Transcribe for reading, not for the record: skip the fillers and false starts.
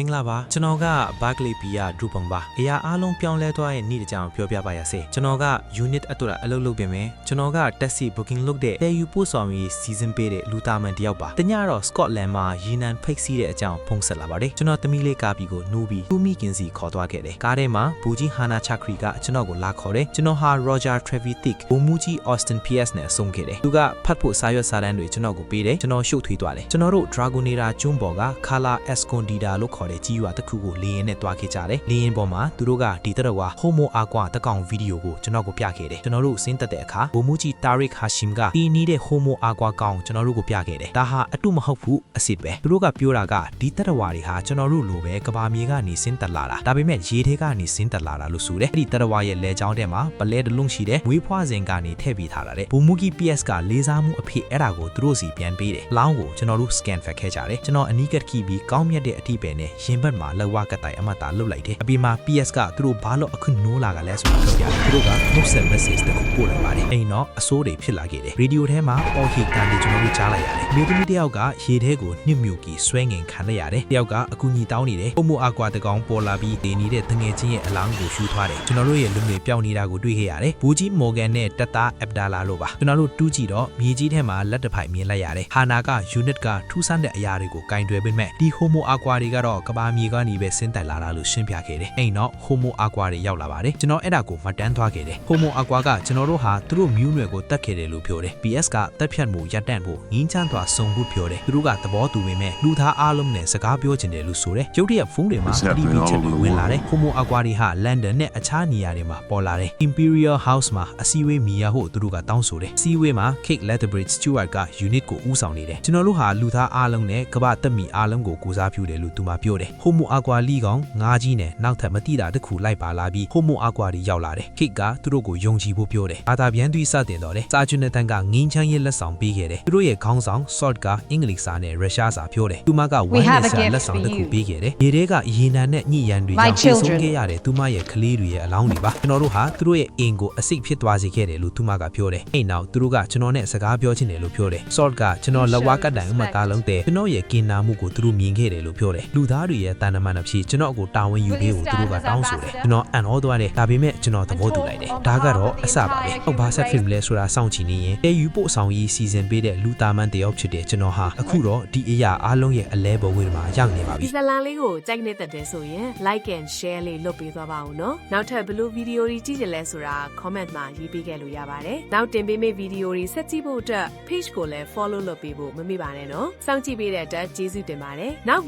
င်္ဂလာပါကျွန်တော်ကဘာကလီပီယာဒရူပုံပါအရာအားလုံးပြောင်းလဲသွားရဲ့နေ့တစ်ကြောင်ပြောပြပါရစေကျွန်တော်က unit အတွက်အလုပ်လုပ်ပြင်မယ်ကျွန်တော်က taxi booking လုပ်တဲ့တဲယူပို့ဆောင်ရေး season ပေးတဲ့လူသားမန်တယောက်ပါတညတော့ Scotland မှာရေနံဖိတ်စီးတဲ့အကြောင်းဖုံးဆက်လာပါတယ်ကျွန်တော်သမီးလေးကားပြီးကိုနှိုးပြီးသူ့မိခင်စီခေါ်သွားခဲ့တယ်ကားထဲမှာဘူကြီးဟာနာချခရီကကျွန်တော်ကိုလာခေါ်တယ်ကျွန်တော်ဟာ Roger Trevitic ဘူမူကြီး Austin PS နဲ့ဆုံးခဲ့တယ်သူကဖတ်ဖို့စာရွက်စာတမ်းတွေကျွန်တော်ကိုပေးတယ်ကျွန်တော်ရှုပ်ထွေးသွားတယ်ကျွန်တော်တို့ Dragonera ကျွန်းပေါ်က Kala Escondida လို့ခေါ်တဲ့ကြီးရွာတစ်ခုကိုလေရင်နဲ့တွားခဲ့ကြတယ်လေရင်ပေါ်မှာသူတို့ကဒီတရဝါ Homo Aqua တကောင်ဗီဒီယိုကိုကျွန်တော်ကိုပြခဲ့တယ်ကျွန်တော်တို့ဆင်းသက်တဲ့အခါဘူမူကြီး Tariq Hashim ကတီနီးတဲ့ Homo Aqua ကောင်ကျွန်တော်တို့ကိုပြခဲ့တယ်ဒါဟာအတုမဟုတ်ဘူးအစ်စ်ပဲသူတို့ကပြောတာကဒီတရဝါတွေဟာကျွန်တော်တို့လိုပဲကဘာမြေကနေဆင်းသက်လာတာဒါပေမဲ့ရေထဲကနေဆင်းသက်လာတာလို့ဆိုတယ်အဲ့ဒီတရဝါရဲ့လဲချောင်းထဲမှာပလဲတလုံးရှိတဲ့မွေးဖွားစဉ်ကနေထည့်ပေးထားတာတဲ့ဘူမူကြီး PS ကလေးစားမှုအဖြစ်အဲ့ဒါကိုသူတို့စီပြန်ပေးတယ်လောင်းကိုကျွန်တော်တို့ scan ဖတ်ခဲ့ကြတယ်ကျွန်တော်အနီးကပ်ကြည့်ပြီးကောင်းမြတ်တဲ့အထိပဲနဲ့ရင်ဘတ်မှာလက်ဝါးကတိုင်အမတာလှုပ်လိုက်တယ်အပြင်မှာ PS ကသူတို့ဘာလို့အခုနိုးလာကြလဲဆိုတာပြောပြတယ်သူတို့က WhatsApp message တခုပို့လိုက်ပါတယ်အိမ်တော့အစိုးတွေဖြစ်လာခဲ့တယ်ရေဒီယိုထဲမှာအော်ဟီတန်တွေကျွန်တော်တို့ကြားလိုက်ရတယ်မျိုးသမီးတယောက်ကရေထဲကိုနှိမ့်မြူကြီးဆွဲငင်ခံလိုက်ရတယ်တယောက်ကအကူကြီးတောင်းနေတယ်Homo Aqua တကောင်ပေါ်လာပြီးတည်နေတဲ့တငယ်ချင်းရဲ့အလောင်းကိုရှူသွားတယ်ကျွန်တော်တို့ရဲ့လူတွေပျောက်နေတာကိုတွေ့ခဲ့ရတယ်ဘူကြီး Morgan နဲ့တတာ Abdallah လို့ပါကျွန်တော်တို့တူးကြည့်တော့မြေကြီးထဲမှာလက်တစ်ဖိုက်မြင်လိုက်ရတယ်ဟာနာက unit ကထူးဆန်းတဲ့အရာတွေကိုကင်တွယ်ပေးမဲ့ဒီ Homo Aqua တွေကတော့ကဘာမြေကနေပဲဆင်းသက်လာတာလို့ရှင်းပြခဲ့တယ်အိမ်တော့ Homo Aqua တွေရောက်လာပါတယ်ကျွန်တော်အဲ့ဒါကိုမတန်းသွားခဲ့တယ် Homo Aqua ကကျွန်တော်တို့ဟာသူတို့မျိုးနွယ်ကိုတတ်ခဲ့တယ်လို့ပြောတယ် PS ကတက်ဖြတ်မှုရပ်တန့်ဖို့ငင်းချမ်းသွားစုံဖို့ပြောတယ်သူတို့ကသဘောတူပေမဲ့လူသားအားလုံးနဲ့စကားပြောချင်တယ်လို့ဆိုတယ်ရုပ်တရက်ဖုန်းတွေမှာအဒီပီချက်တွေဝင်လာတယ် Homo Aqua တွေဟာ London နဲ့အခြားနေရာတွေမှာပေါ်လာတယ် Imperial House မှာအစည်းအဝေးမီယာဖို့သူတို့ကတောင်းဆိုတယ်အစည်းအဝေးမှာ Kate Lethbridge Stewart က unit ကိုဦးဆောင်နေတယ်ကျွန်တော်တို့ဟာလူသားအားလုံးနဲ့ကမ္ဘာတက်မီအားလုံးကိုကိုစားပြုတယ်လို့သူမှပြောတယ် Homo Aqua လီကောင်ငါးကြီးနဲ့နောက်ထပ်မတိတာတစ်ခုလိုက်ပါလာပြီး Homo Aqua တွေရောက်လာတယ် Kate ကသူတို့ကိုယုံကြည်ဖို့ပြောတယ်ဘာသာပြန်သွေးစတင်တော့တယ်စာကျွန်းတဲ့တန်ကငင်းချမ်းရဲ့လက်ဆောင်ပေးခဲ့တယ်သူတို့ရဲ့ခေါင်းဆောင် Salt ကအင်္ဂလိပ်စာနဲ့ရုရှားစာပြောတယ်သူမကဝိုင်းနဲ့စာလက်ဆောင်တစ်ခုပေးခဲ့တယ်ရေထဲကရေနံနဲ့ညှိရန်တွေကြောင့်ဆုံးခဲ့ရတဲ့သူမရဲ့ကလေးတွေရဲ့အလောင်းတွေပါကျွန်တော်တို့ဟာသူတို့ရဲ့အိမ်ကိုအစိတ်ဖြစ်သွားစေခဲ့တယ်လို့သူမကပြောတယ်အဲ့နောက်သူတို့ကကျွန်တော်နဲ့စကားပြောချင်တယ်လို့ပြောတယ် Salt ကကျွန်တော်လက်ဝါးကတိုင်ဥမကားလုံးတဲ့ကျွန်တော်ရဲ့ကင်နာမှုကိုသူတို့မြင်ခဲ့တယ်လို့ပြောတယ်လူသားတွေရဲ့တန်တမန်အဖြစ်ကျွန်တော်ကိုတာဝန်ယူပေးဖို့သူတို့ကတောင်းဆိုတယ်ကျွန်တော်အံ့ဩသွားတယ်ဒါပေမဲ့ကျွန်တော်သဘောတူလိုက်တယ်ဒါကတော့အစပါပဲဟုတ်ဘာဆက်ဖီမလဲဆိုတာစောင့်ကြည့်နေရင်တဲယူပို့ဆောင်ရေးစီစဉ်ပေးတဲ့လူသားမန်တယောက်ဖြစ်တဲ့ကျွန်တော်ဟာအခုတော့ဒီအရာအားလုံးရဲ့အလဲဘဝမှာရောက်နေပါပြီဒီဇလန်လေးကိုကြိုက်နေတဲ့တဲ့ဆိုရင် like and share လေးလုပ်ပေးသွားပါဦးနော်နောက်ထပ်ဘယ်လိုဗီဒီယိုတွေကြည့်ကြလဲဆိုတာ comment မှာရေးပေးခဲ့လို့ရပါတယ်နောက်တင်ပေးမယ့်ဗီဒီယိုတွေဆက်ကြည့်ဖို့အတွက် page ကိုလည်း follow လုပ်ပေးဖို့မမေ့ပါနဲ့နော်စောင့်ကြည့်ပေးတဲ့အတွက်ကျေးဇူးတင်ပါတယ်နောက်